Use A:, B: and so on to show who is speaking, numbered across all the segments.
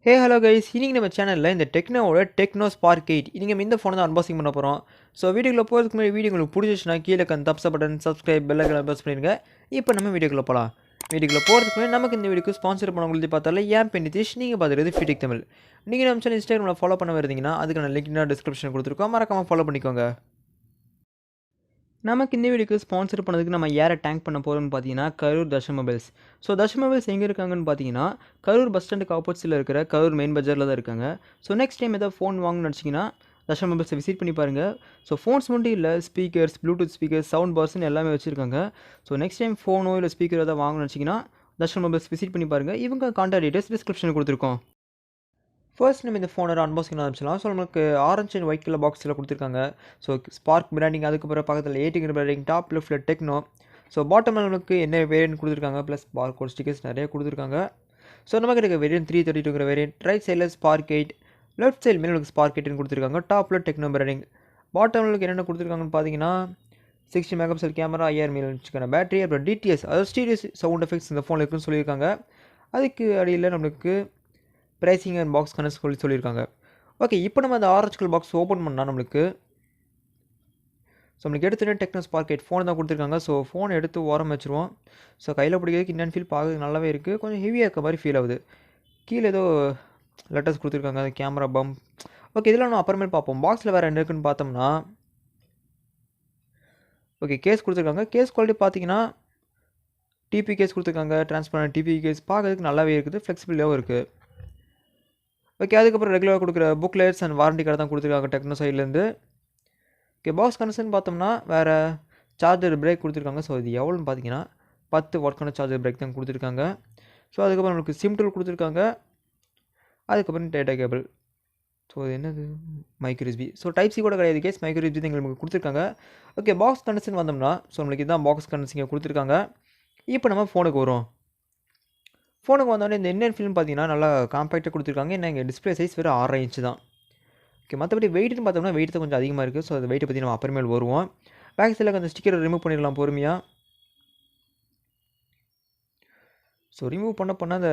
A: Hey hello guys, இன்னைக்கு நம்ம சேனலில் இந்த டெக்னோவோட டெக்னோ ஸ்பார்க் 8 இன்னைக்கு இந்த ஃபோனை தான் அன்பாக்சிங் பண்ண போகிறோம். ஸோ வீடியோக்குள்ளே போகிறதுக்கு முன்னாடி வீடியோ உங்களுக்கு பிடிச்சிச்சுன்னா கீழே thumbs button subscribe bell icon press பண்ணிடுங்க. இப்போ நம்ம வீடியோக்குள்ளே போகலாம். வீடியோக்குள்ளே போகிறதுக்கு முன்னாடி நமக்கு இந்த வீடியோக்கு ஸ்பான்சர் பண்ணவங்களுக்கு பார்த்தால ஏன் நிதீஷ் நீங்கள் பார்த்துருது Fewtech Tamil. நீங்கள் நம்ம சேனல் இன்ஸ்டாகிராமில் ஃபாலோ பண்ண வருந்தீங்கன்னா அதுக்கான லிங்க் நான் டிஸ்கிரிப்ஷன் கொடுத்துருக்கோம், மறக்காமல் ஃபாலோ பண்ணிக்கோங்க. நமக்கு இந்த வீடியோக்கு ஸ்பான்சர் பண்ணதுக்கு நம்ம யாரை டேங்க் பண்ண போகிறோம்னு பார்த்தீங்கன்னா Karur Darshan mobiles. So Darshan mobiles எங்கே இருக்காங்கன்னு பார்த்தீங்கன்னா கரூர் பஸ் ஸ்டாண்டுக்கு ஆப்போசிட்டில் இருக்கிற கரூர் மெயின் பஜாரில் தான் இருக்காங்க. ஸோ நெக்ஸ்ட் டைம் ஏதாவது ஃபோன் வாங்கணும்னு நினச்சிங்கன்னா தர்ஷன் மொபைல்ஸை விசிட் பண்ணி பாருங்கள். ஸோ ஃபோன்ஸ் மட்டும் இல்லை, ஸ்பீக்கர்ஸ், ப்ளூடூத் ஸ்பீக்கர்ஸ், சவுண்ட் பார்ஸ்னு எல்லாமே வச்சுருக்காங்க. ஸோ நெக்ஸ்ட் டைம் ஃபோனோ இல்லை ஸ்பீக்கர் ஏதாவது வாங்கணும்னு நினச்சிங்கன்னா தர்ஷன் மொபைல்ஸ் விசிட் பண்ணி பாருங்கள். இவங்க கான்டாக்ட் டீட்டெயில்ஸ் டிஸ்கிரிப்ஷனில் கொடுத்துருக்கோம். ஃபர்ஸ்ட் நம்ம இந்த ஃபோனோட அன்பாக்சிங் ஆரம்பிச்சலாம். ஸோ நமக்கு ஆரஞ்சு அண்ட் ஒயிட் கலர் பாக்ஸில் கொடுத்துருக்காங்க. ஸோ ஸ்பார்க் பிராண்டிங், அதுக்கப்புறம் பக்கத்தில் 8 பிராண்டிங், டாப் லெஃப்ட்டில் டெக்னோ. ஸோ பாட்டமில் நமக்கு என்ன வேரியன்ட் கொடுத்துருக்காங்க, ப்ளஸ் பார்கோட் ஸ்டிக்கர்ஸ் நிறைய கொடுத்துருக்காங்க. ஸோ நமக்கு இருக்க வேரியன்ட் 332 வேரியன்ட், ரைட் சைடில் ஸ்பார்க் 8, லெஃப்ட் சைடு மேலே நமக்கு ஸ்பார்க் 8 கொடுத்துருக்காங்க. டாப்பில் டெக்னோ பிராண்டிங். பாட்டமில் என்னென்ன கொடுத்துருக்காங்கன்னு பார்த்தீங்கன்னா 60 மெகாபிக்சல் கேமரா, 5000 mAh பேட்டரி, அப்புறம் டிடிஎஸ் அதாவது ஸ்டீரியோ சவுண்ட் எஃபெக்ட்ஸ் இந்த ஃபோனில் இருக்குன்னு சொல்லியிருக்காங்க. அதுக்கு அடியில் நம்மளுக்கு ப்ரைசிங் அண்ட் பாக்ஸ் கனெக்ட் சொல்லியிருக்காங்க. ஓகே, இப்போ நம்ம அந்த ஆரஞ்சு கலர் பாக்ஸ் ஓப்பன் பண்ணால் நம்மளுக்கு எடுத்துகிட்டு டெக்னோ ஸ்பார்க் 8 ஃபோன் தான் கொடுத்துருக்காங்க. ஸோ ஃபோன் எடுத்து ஓரம் வச்சுருவோம். ஸோ கையில் பிடிக்கிறதுக்கு இன்னும் ஃபீல் பார்க்க நல்லாவே இருக்குது, கொஞ்சம் ஹெவியாக இருக்க மாதிரி ஃபீல் ஆகுது. கீழே ஏதோ லெட்டர்ஸ் கொடுத்துருக்காங்க, அது கேமரா பம்ப். ஓகே, இதெல்லாம் நம்ம அப்புறமேல் பார்ப்போம். பாக்ஸில் வேறு என்ன இருக்குன்னு பார்த்தோம்னா ஓகே கேஸ் கொடுத்துருக்காங்க. கேஸ் குவாலிட்டி பார்த்தீங்கன்னா டிபி கேஸ் கொடுத்துருக்காங்க, டிரான்ஸ்பரண்ட் டிபி கேஸ் பார்க்கறதுக்கு நல்லாவே இருக்குது, ஃப்ளெக்சிபிளாகவும் இருக்குது. ஓகே, அதுக்கப்புறம் ரெகுலராக கொடுக்குற புக்லெட்ஸ் அண்ட் வாரண்டி கார்டு தான் கொடுத்துருக்காங்க டெக்னோ சைட்லேருந்து. ஓகே, பாக்ஸ் கனெக்ஷன் பார்த்தோம்னா வேறு சார்ஜர் பிரேக் கொடுத்துருக்காங்க. ஸோ இது எவ்வளோன்னு பார்த்தீங்கன்னா 10 வாட்க்கான சார்ஜர் பிரேக் தான் கொடுத்துருக்காங்க. ஸோ அதுக்கப்புறம் நம்மளுக்கு சிம் டூல் கொடுத்துருக்காங்க. அதுக்கப்புறம் டேட்டா கேபிள். ஸோ இது என்னது, micro USB. So type C கூட கிடையாது கேஸ், மைக்ரோ யூஎஸ்பி தான் எங்களுக்கு கொடுத்துருக்காங்க. ஓகே, பாக்ஸ் கனெக்ஷன் வந்தோம்னா ஸோ நம்மளுக்கு இதுதான் பாக்ஸ் கனெக்ஷன் கொடுத்துருக்காங்க. இப்போ நம்ம ஃபோனுக்கு வரும். ஃபோனுக்கு வந்தோடனே இந்த என்ன ஃபிலிம் பார்த்தீங்கன்னா நல்லா காம்பேக்டாக கொடுத்துருக்காங்க. ஏன்னா எங்கள் டிஸ்பிளே சைஸ் வெறும் 6 இன்ச்சு தான். ஓகே, மற்றபடி வெயிட்னு பார்த்தோம்னா வெயிட் தான் கொஞ்சம் அதிகமாக இருக்குது. ஸோ அந்த வெயிட்டை பற்றி நம்ம அப்புறமேல் வருவோம். பேக் சைடில் அந்த ஸ்டிக்கரை ரிமூவ் பண்ணிடலாம் பொறுமையாக. ஸோ ரிமூவ் பண்ண அந்த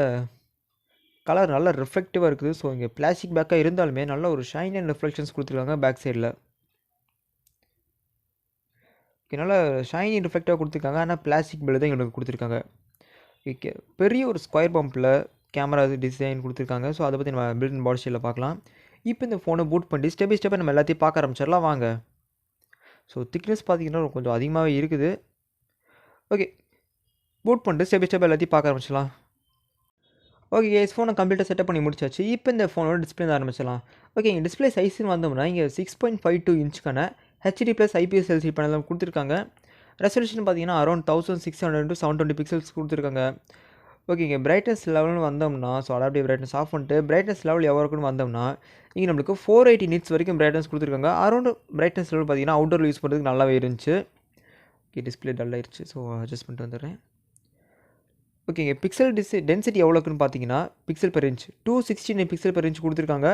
A: கலர் நல்லா ரிஃப்ளெக்டிவாக இருக்குது. ஸோ இங்கே பிளாஸ்டிக் பேக்காக இருந்தாலுமே நல்ல ஒரு ஷைன் அண்ட் ரிஃப்ளெக்ஷன்ஸ் கொடுத்துருக்காங்க பேக் சைடில். ஓகே, நல்லா ஷைனி ரிஃப்ளெக்டாக கொடுத்துருக்காங்க. ஆனால் பிளாஸ்டிக் பில் தான் எங்களுக்கு கொடுத்துருக்காங்க. ஓகே, பெரிய ஒரு ஸ்கொயர் பம்பில் கேமரா டிசைன் கொடுத்துருக்காங்க. ஸோ அதை பற்றி நம்ம பில்ட் அண்ட் பாடி ஷேலில் பார்க்கலாம். இப்போ இந்த ஃபோனை பூட் பண்ணி ஸ்டெப் பை ஸ்டெப்பாக நம்ம எல்லாத்தையும் பார்க்க ஆரம்பிச்சிடலாம் வாங்க. ஸோ திக்னஸ் பார்த்தீங்கன்னா கொஞ்சம் அதிகமாகவே இருக்குது. ஓகே, பூட் பண்ணிட்டு ஸ்டெப் பை ஸ்டெப் எல்லாத்தையும் பார்க்க ஆரம்பிச்சிடலாம். ஓகே கேஸ், ஃபோனை கம்ப்ளீட்டாக செட்டப் பண்ணி முடிச்சாச்சு. இப்போ இந்த ஃபோனோட டிஸ்பிளே தான் ஆரம்பிச்சிடலாம். ஓகே, இங்கே டிஸ்பிளே சைஸ்ன்னு வந்தோம்னா இங்கே 6.52 இன்ச்சுக்கான HD plus IPS LCD panel கொடுத்துருக்காங்க. ரெசல்யூஷன் பார்த்தீங்கன்னா அரௌண்ட் 1600 to 720 பிக்சல்ஸ் கொடுத்துருக்காங்க. ஓகே, இங்கே பிரைட்னஸ் லெவல்னு வந்தோம்னா ஸோ அடாப்டிவ் பிரைட்னஸ் ஆஃப் பண்ணிட்டு பிரைட்னஸ் லெவல் எவ்வளோ இருக்குன்னு வந்தோம்னா இங்கே நம்மளுக்கு 480 நிட்ஸ் வரைக்கும் பிரைட்னஸ் கொடுத்துருக்காங்க. அரௌண்ட் பிரைட்னஸ் லெவல் பார்த்தீங்கன்னா அவுட்டோர் யூஸ் பண்ணுறதுக்கு நல்லாவே இருந்துச்சு. ஓகே, டிஸ்பிளே டல் ஆயிடுச்சு. ஸோ அட்ஜஸ்ட் பண்ணிட்டு வந்துடுறேன். ஓகே, இங்கே பிக்சல் டென்சிட்டி எவ்வளோ இருக்குன்னு பார்த்தீங்கன்னா pixel per inch 269 pixel per inch கொடுத்துருக்காங்க.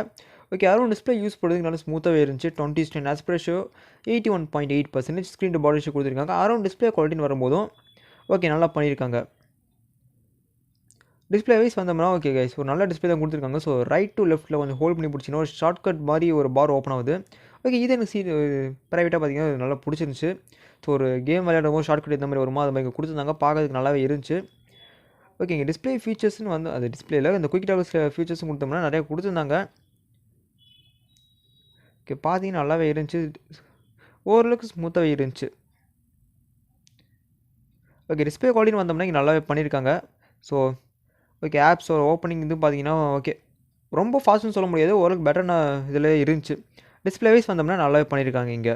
A: ஓகே, அரௌண்ட் டிஸ்பிளே யூஸ் பண்ணுறதுக்கு நல்லா ஸ்மூத்தாகவே இருந்துச்சு. 20:10 aspect ratio 81.8% screen to body ratio கொடுத்துருக்காங்க. அரௌண்ட் டிஸ்பிளே குவாலிட்டின்னு வரும்போதும் ஓகே நல்லா பண்ணியிருக்காங்க. டிஸ்பிளே வைஸ் வந்தோம்னா ஓகே கைஸ், ஒரு நல்ல டிஸ்பிளே தான் கொடுத்துருக்காங்க. ஸோ ரைட் டு லெஃப்ட்டில் கொஞ்சம் ஹோல்ட் பண்ணி பிடிச்சிங்கன்னா ஒரு ஷார்ட்கட் மாதிரி ஒரு பார் ஓப்பன் ஆகுது. ஓகே, இது எனக்கு ப்ரைவேட்டாக பார்த்தீங்கன்னா நல்லா பிடிச்சிருந்துச்சு. ஸோ ஒரு கேம் விளையாடும் போது ஷார்ட்கட் இந்த மாதிரி வருமா, அது மாதிரி கொடுத்துருந்தாங்க, பார்க்கறதுக்கு நல்லாவே இருந்துச்சு. ஓகே, இங்கே டிஸ்பிளே ஃபீச்சர்ஸ்னு வந்து அது டிஸ்பிளேயில் இந்த குயிக் டாக்ஸ் ஃபீச்சர்ஸும் கொடுத்தோம்னா நிறைய கொடுத்துருந்தாங்க. ஓகே, பார்த்தீங்கன்னா நல்லாவே இருந்துச்சு, ஓரளவுக்கு ஸ்மூத்தாகவே இருந்துச்சு. ஓகே, டிஸ்பிளே குவாலிட்டின்னு வந்தோம்னா இங்கே நல்லாவே பண்ணியிருக்காங்க. ஸோ ஓகே, ஆப்ஸோட ஓப்பனிங் இது பார்த்தீங்கன்னா ஓகே ரொம்ப ஃபாஸ்ட்னு சொல்ல முடியாது, ஓரளவுக்கு பெட்டரான இதில் இருந்துச்சு. டிஸ்பிளே வைஸ் வந்தோம்னா நல்லாவே பண்ணியிருக்காங்க. இங்கே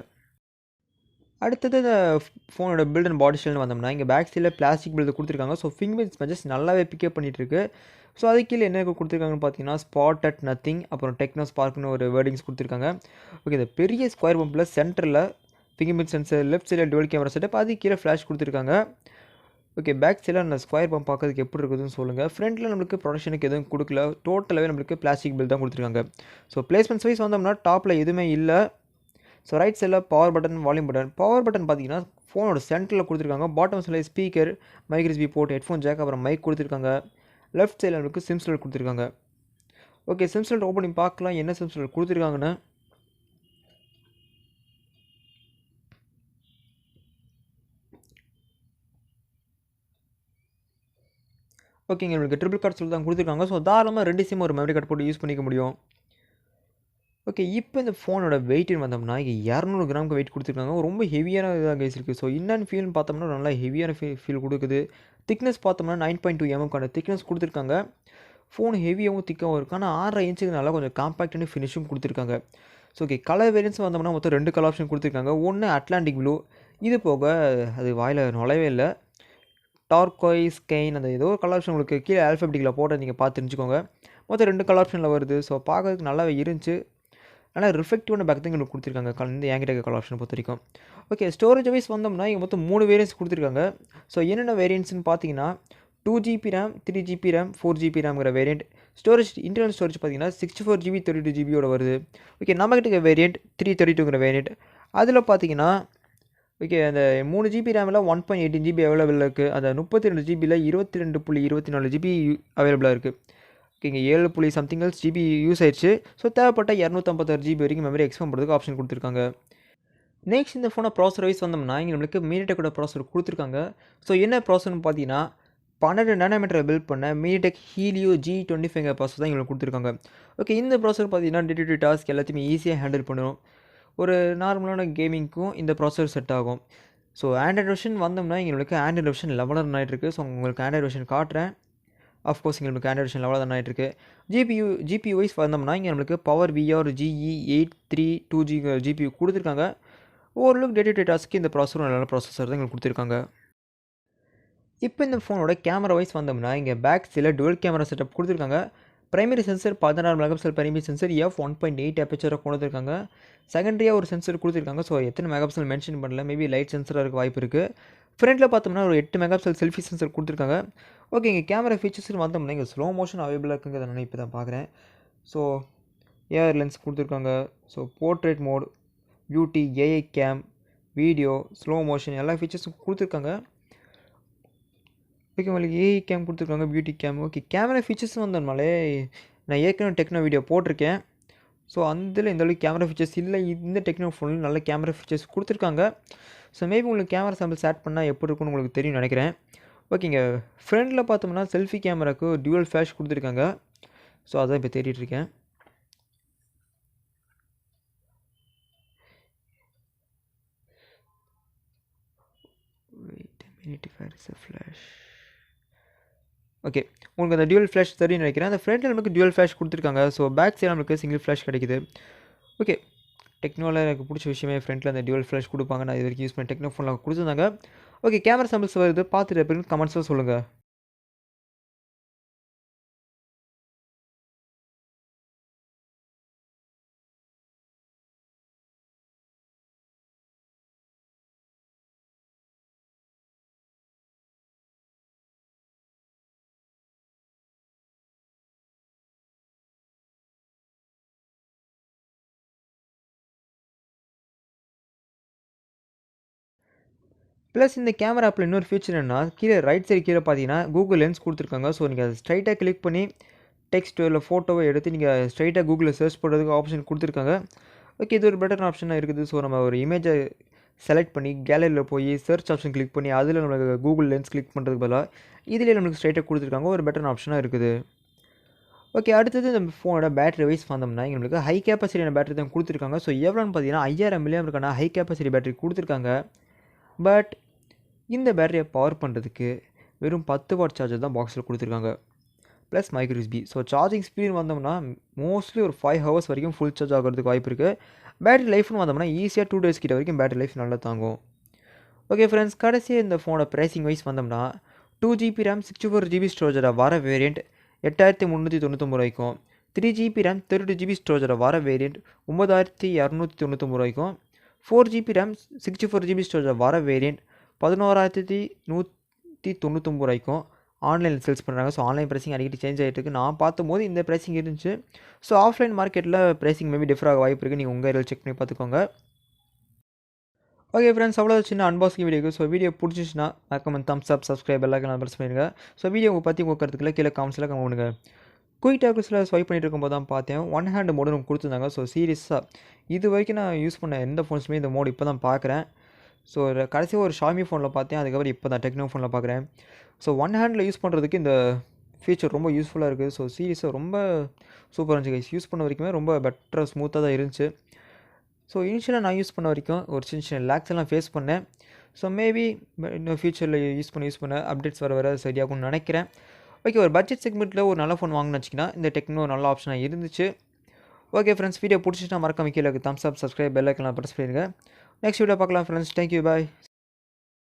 A: அடுத்தது இந்த ஃபோனோட பில்ட் அண்ட் பாடி ஷெல்னு வந்தோம்னா இங்கே பேக் சைடில் பிளாஸ்டிக் பில்டு கொடுத்துருக்காங்க. ஸோ ஃபிங்கர் மெஜஸ் நல்லாவே பிக்கப் பண்ணிகிட்ருக்கு. ஸோ அதுக்கு கீழே என்ன கொடுத்துருக்காங்கன்னு பார்த்தீங்கன்னா ஸ்பாட் அட் நத்திங், அப்புறம் டெக்னோ ஸ்பார்க்னு ஒரு வேர்டிங்ஸ் கொடுத்துருக்காங்க. ஓகே, இந்த பெரிய ஸ்கொயர் பம்பில் சென்டரில் ஃபிங்கர் சென்சர், லெஃப்ட் சைடில் டுவல் கேமரா செட்டப், அது கீழே ஃப்ளாஷ் கொடுத்துருக்காங்க. ஓகே, பேக் சைடில் அந்த ஸ்கொயர் பம்ப் பார்க்கறதுக்கு எப்படி இருக்குதுன்னு சொல்லுங்கள். ஃப்ரண்ட்டில் நம்மளுக்கு ப்ரொடக்ஷனுக்கு எதுவும் கொடுக்கல, டோட்டலாகவே நம்மளுக்கு பிளாஸ்டிக் பில் தான் கொடுத்துருக்காங்க. ஸோ பிளேஸ்மெண்ட்ஸ் வைஸ் வந்தோம்னா டாப்பில் எதுவுமே இல்லை. ஸோ ரைட் சைடில் power button, volume button. Power button பார்த்தீங்கன்னா ஃபோனோட சென்டரில் கொடுத்துருக்காங்க. பாட்டம் சைடில் speaker, micro USB port, headphone jack, அப்புறம் மைக் கொடுத்துருக்காங்க. லெஃப்ட் சைடில் நம்மளுக்கு சிம் ஸ்லாட் கொடுத்துருக்காங்க. ஓகே, Sponsered ஓப்பன் பண்ணி பார்க்கலாம் என்ன Sponsered கொடுத்துருக்காங்கன்னு. ஓகேங்க, உங்களுக்கு ட்ரிபிள் கார்ட் சொல்லி தான் கொடுத்துருக்காங்க. ஸோ தாராளமாக 2 சிம் ஒரு மெமரி கார்டு போட்டு யூஸ் பண்ணிக்க முடியும். ஓகே, இப்போ இந்த ஃபோனோட வெயிட்னு வந்தோம்னா இங்கே 200 கிராமுக்கு வெயிட் கொடுத்துருக்காங்க. ரொம்ப ஹெவியான இதாக கைஸ் இருக்குது. ஸோ இன்னும் ஃபீல்னு பார்த்தோம்னா நல்லா ஹெவியான ஃபீல் கொடுக்குது. திக்னஸ் பார்த்தோம்னா 9.2 mm திக்னஸ் கொடுத்துருக்காங்க. ஃபோன் ஹெவியாகவும் திக்காகவும் இருக்குது. ஆனால் 6.5 இன்ச்சுக்கு நல்லா கொஞ்சம் காம்பேக்டான ஃபினிஷும் கொடுத்துருக்காங்க. ஸோ ஓகே, கலர் வேரியன்ஸ் வந்தோம்னா மொத்தம் 2 கலர் ஆப்ஷன் கொடுத்துருக்காங்க. ஒன்று அட்லாண்டிக் ப்ளூ, இது போக அது வாயில் நுழையவே இல்லை, டார்காய்ஸ் கெயின் அந்த ஏதோ ஒரு கலர் ஆப்ஷன் உங்களுக்கு கீழே ஆல்ஃபபெட்டிக்கில் போட்டு நீங்கள் பார்த்து தெரிஞ்சுக்கோங்க. மொத்தம் 2 கலர் ஆப்ஷனில் வருது. ஸோ பார்க்கறதுக்கு நல்லாவே இருந்துச்சு. ஆனால் ரிஃப்ளெக்டிவான பேக் தான் உங்களுக்கு கொடுத்துருக்காங்க இந்த என்கிட்ட கலர் ஆப்ஷன் பொறுத்த வரைக்கும். ஓகே, ஸ்டோரேஜ் வைஸ் வந்தோம்னா இங்கே மொத்தம் 3 வேரியன்ஸ் கொடுத்துருக்காங்க. ஸோ என்னென்ன வேரியன்ட்ஸ்னு பார்த்தீங்கன்னா 2GB RAM, 3GB RAM, 4GB RAMங்கிற வேரியண்ட். ஸ்டோரேஜ் இன்டர்னல் ஸ்டோரேஜ் பார்த்தீங்கன்னா 64GB 32GB வருது. ஓகே, நம்மகிட்ட வேரியண்ட் 332ங்கிற வேரியண்ட். அதில் பார்த்தீங்கன்னா ஓகே, அந்த 3GB ரேமில் 1.18GB அவைலபிளாக இருக்குது. அந்த 32GBயில் 22.24GB அவைலபிளாக இருக்குது. ஓகேங்க, 7 சம்திங் எல்ஸ் ஜிபி யூஸ் ஆயிடுச்சு. ஸோ தேவைப்பட்ட 256GB வரைக்கும் மெமரி எக்ஸ்பேண்ட் பண்ணுறதுக்கு ஆப்ஷன் கொடுத்துருக்காங்க. நெக்ஸ்ட் இந்த ஃபோனை ப்ராசர் வைஸ் வந்தோம்னா இங்கே நம்மளுக்கு MediaTekோட ப்ராசர் கொடுத்துருக்காங்க. ஸோ என்ன ப்ராசர்னு பார்த்தீங்கன்னா 12 nm பில்ட் பண்ண MediaTek Helio G25 ப்ராசர் தான் எங்களுக்கு கொடுத்துருக்காங்க. ஓகே, இந்த ப்ராசர் பார்த்தீங்கன்னா டே டு டே டாஸ்க் எல்லாத்தையுமே ஈஸியாக ஹேண்டில் பண்ணும். ஒரு நார்மலான கேமிங்க்கும் இந்த ப்ராசர் செட் ஆகும். ஸோ ஆண்ட்ராய்டு வெர்ஷன் வந்தோம்னா எங்களுக்கு ஆண்ட்ராய்டு வெர்ஷன் 11 ரன் ஆகிட்டுருக்கு. ஸோ உங்களுக்கு ஆண்ட்ராய்டு வெர்ஷன் காட்டுறேன். ஆஃப்கோர்ஸ் எங்களுக்கு ஆண்ட்ராய்டு வெர்ஷன் 11 ரன் ஆகிட்டுருக்கு. ஜிபியூ வைஸ் வந்தோம்னா இங்கே நம்மளுக்கு பவர் VR GE832G ஜிபியூ கொடுத்துருக்காங்க. ஓரளவுக்கு டே டு டே டாஸ்க்கு இந்த ப்ராசரும் நல்ல ப்ராசஸர் தான் எங்களுக்கு கொடுத்துருக்காங்க. இப்போ இந்த ஃபோனோட கேமரா வைஸ் வந்தோம்னா இங்கே பேக் சைடில் டுவல் கேமரா செட்டப் கொடுத்துருக்காங்க. Primary sensor 16 megapixel primary sensor f1.8 அப்பேச்சராக கொடுத்துருக்காங்க. செகண்டரியாக ஒரு சென்சர் கொடுத்துருக்காங்க. ஸோ எத்தனை மெகாபிக்சல் மென்ஷன் பண்ணல, மேபி லைட் சென்சராக இருக்க வாய்ப்பு இருக்குது. ஃப்ரண்ட்டில் பார்த்தோம்னா ஒரு 8 மெகாபிக்சல் செல்ஃபி சென்சர் கொடுத்துருக்காங்க. ஓகே, இங்கே கேமரா ஃபீச்சர்ஸ் வந்தோம்னா இங்கே ஸ்லோ மோஷன் அவைலபிளாக இருக்குங்கிறத நான் இப்போ தான் பார்க்குறேன். ஸோ ஏஆர் லென்ஸ் கொடுத்துருக்காங்க. So portrait mode, beauty, AI cam, video, slow motion எல்லா ஃபீச்சர்ஸும் கொடுத்துருக்காங்க. ஓகே, உங்களுக்கு ஏஐ கேம் கொடுத்துருக்காங்க, beauty cam. Okay, camera features வந்தோம்னாலே நான் ஏற்கனவே டெக்னோ வீடியோ போட்டிருக்கேன். ஸோ அதில் இந்தளவுக்கு கேமரா ஃபீச்சர்ஸ் இல்லை. இந்த டெக்னோ ஃபோனில் நல்ல கேமரா ஃபீச்சர்ஸ் கொடுத்துருக்காங்க. ஸோ மேபி உங்களுக்கு கேமரா சாம்பிள்ஸ் ஆட் பண்ணால் எப்படி இருக்குன்னு உங்களுக்கு தெரியும் நினைக்கிறேன். ஓகேங்க, ஃப்ரண்டில் பார்த்தோம்னா செல்ஃபி கேமராவுக்கு டியூவல் ஃப்ளாஷ் கொடுத்துருக்காங்க. ஸோ அதான் இப்போ தேடிட்டுருக்கேன். ஃப்ளாஷ் ஓகே, உங்களுக்கு அந்த டியூவல் ஃப்ளாஷ் தெரியும் நினைக்கிறேன். அந்த ஃப்ரண்ட்டில் நமக்கு டியூவல் ஃப்ளாஷ் கொடுத்துருக்காங்க. ஸோ பேக் சைடில் நமக்கு சிங்கிள் ஃப்ளாஷ் கிடைக்குது. ஓகே, டெக்னோவில் எனக்கு பிடிச்ச விஷயமே ஃப்ரண்ட்டில் அந்த டியூவல் ஃப்ளாஷ் கொடுப்பாங்க. நான் இது வரைக்கும் யூஸ் பண்ணி டெக்னோ ஃபோனில் கொடுத்துருந்தாங்க. ஓகே, கேமரா சாம்பிள்ஸ் வருது, பார்த்துட்டு எப்படின்னு கமெண்ட்ஸில் சொல்லுங்கள். ப்ளஸ் இந்த கேமரா ஆப்பில் இன்னொரு ஃபீச்சர் என்னென்னா கீழே ரைட் சைடு கீழே பார்த்தீங்கன்னா கூகுள் லென்ஸ் கொடுத்துருக்காங்க. ஸோ நீங்கள் அதை ஸ்ட்ரைட்டாக கிளிக் பண்ணி டெக்ஸ்ட்டோ இல்லை ஃபோட்டோவை எடுத்து நீங்கள் ஸ்ட்ரைட்டாக கூகுளில் சர்ச் பண்ணுறதுக்கு ஆப்ஷன் கொடுத்துருக்காங்க. ஓகே, இது ஒரு பெட்டர் ஆப்ஷனாக இருக்குது. ஸோ நம்ம ஒரு இமேஜை செலக்ட் பண்ணி கேலரியில் போய் சர்ச் ஆப்ஷன் கிளிக் பண்ணி அதில் நம்மளுக்கு கூகுள் லென்ஸ் கிளிக் பண்ணுறதுக்கு பதிலாக இதிலே நம்மளுக்கு ஸ்ட்ரைட்டாக கொடுத்துருக்காங்க. ஒரு பெட்டர் ஆப்ஷனாக இருக்குது. ஓகே, அடுத்தது இந்த ஃபோனோட பேட்டரி வைஸ் வந்தோம்னா நம்மளுக்கு ஹை கேப்பாசிட்டியான பேட்டரி தான் கொடுத்துருக்காங்க. ஸோ எவ்வளோன்னு பார்த்தீங்கன்னா 5000 mAh ஹை கேப்பாசிட்டி பேட்டரி கொடுத்துருக்காங்க. பட் இந்த பேட்டரியை பவர் பண்ணுறதுக்கு வெறும் 10 வாட் சார்ஜர் தான் பாக்ஸில் கொடுத்துருக்காங்க, plus micro USB. So charging speed வந்தோம்னா மோஸ்ட்லி ஒரு 5 ஹவர்ஸ் வரைக்கும் ஃபுல் சார்ஜ் ஆகிறதுக்கு வாய்ப்பு இருக்குது. பேட்டரி லைஃப்னு வந்தோம்னா ஈஸியாக 2 days கிட்ட வரைக்கும் பேட்டரி லைஃப் நல்லா தாங்கும். ஓகே ஃப்ரெண்ட்ஸ், கடைசியாக இந்த ஃபோனோட ப்ரைஸிங் வைஸ் வந்தோம்னா 2GB RAM 64GB ஸ்டோரேஜோட வர வேரியண்ட் 8399 ரூபாய்க்கும், 3GB RAM 32GB ஸ்டோரேஜோட வர வேரியண்ட் 9299 ரூபாய்க்கும், 4GB RAM 64GB ஸ்டோரேஜோட வர வேரியண்ட் 11199 ரூபாய்க்கும் ஆன்லைனில் சேல்ஸ் பண்ணுறாங்க. ஸோ ஆன்லைன் ப்ரைஸிங் அடிக்கடி சேஞ்ச் ஆகிட்டு இருக்குது. நான் பார்த்தும்போது இந்த ப்ரைஸிங் இருந்துச்சு. ஸோ ஆஃப்லைன் மார்க்கெட்டில் ப்ரைஸிங் மேபி டிஃபர் ஆக வாய்ப்பு இருக்குது. நீங்கள் உங்கள் ஏரியாவில் செக் பண்ணி பார்த்துக்கோங்க. ஓகே ஃப்ரெண்ட்ஸ், அவ்வளோ சின்ன அன்பாக்சிங் வீடியோக்கு. ஸோ வீடியோ பிடிச்சிச்சுன்னா மறக்காம தம்ஸ் அப், சப்ஸ்கிரைப் எல்லாருக்கும் நான் ப்ரெஸ் பண்ணிடுங்க. ஸோ வீடியோ பற்றி உங்கள் கருத்துக்களை கீழே காமெண்ட்ஸில் கமெண்ட் பண்ணுங்கள். குயிக் டாக்கர்ஸில் ஸ்வைப் பண்ணிட்டு இருக்கும்போது தான் பார்த்தேன் ஒன் ஹேண்ட் மோடு நமக்கு கொடுத்துருந்தாங்க. ஸோ சீரியஸாக இது வரைக்கும் நான் யூஸ் பண்ண எந்த ஃபோன்ஸுமே இந்த மோடு இப்போ தான் பார்க்குறேன். ஸோ கடைசியாக ஒரு ஷாமி ஃபோனில் பார்த்தேன். அதுக்கப்புறம் இப்போ தான் டெக்னோ ஃபோனில் பார்க்குறேன். ஸோ ஒன் ஹேண்டில் யூஸ் பண்ணுறதுக்கு இந்த ஃபீச்சர் ரொம்ப யூஸ்ஃபுல்லாக இருக்குது. ஸோ சீரியஸாக ரொம்ப சூப்பராக இருந்துச்சு கைஸ். யூஸ் பண்ண வரைக்குமே ரொம்ப பெட்டராக ஸ்மூத்தாக தான் இருந்துச்சு. ஸோ இனிஷியலாக நான் யூஸ் பண்ண வரைக்கும் ஒரு சின்ன லேக்ஸ் எல்லாம் ஃபேஸ் பண்ணேன். ஸோ மேபி இன்னும் ஃபியூச்சரில் யூஸ் பண்ண அப்டேட்ஸ் வர சரியாகும்னு நினைக்கிறேன். ஓகே, ஒரு பட்ஜெட் செக்மெண்ட்டில் ஒரு நல்ல ஃபோன் வாங்கணும்னு வச்சிங்கன்னா இந்த டெக்னோ நல்ல ஆப்ஷனாக இருந்துச்சு. ஓகே ஃப்ரெண்ட்ஸ், வீடியோ பிடிச்சிட்டா மறக்காம கீழே தம்ஸ் அப், சப்ஸ்கிரைப், பெல் ஐக்கன்லாம் ப்ரெஸ் பண்ணிடுங்க. நெக்ஸ்ட் வீடியோ பார்க்கலாம் ஃப்ரெண்ட்ஸ். தேங்க்யூ, பாய்.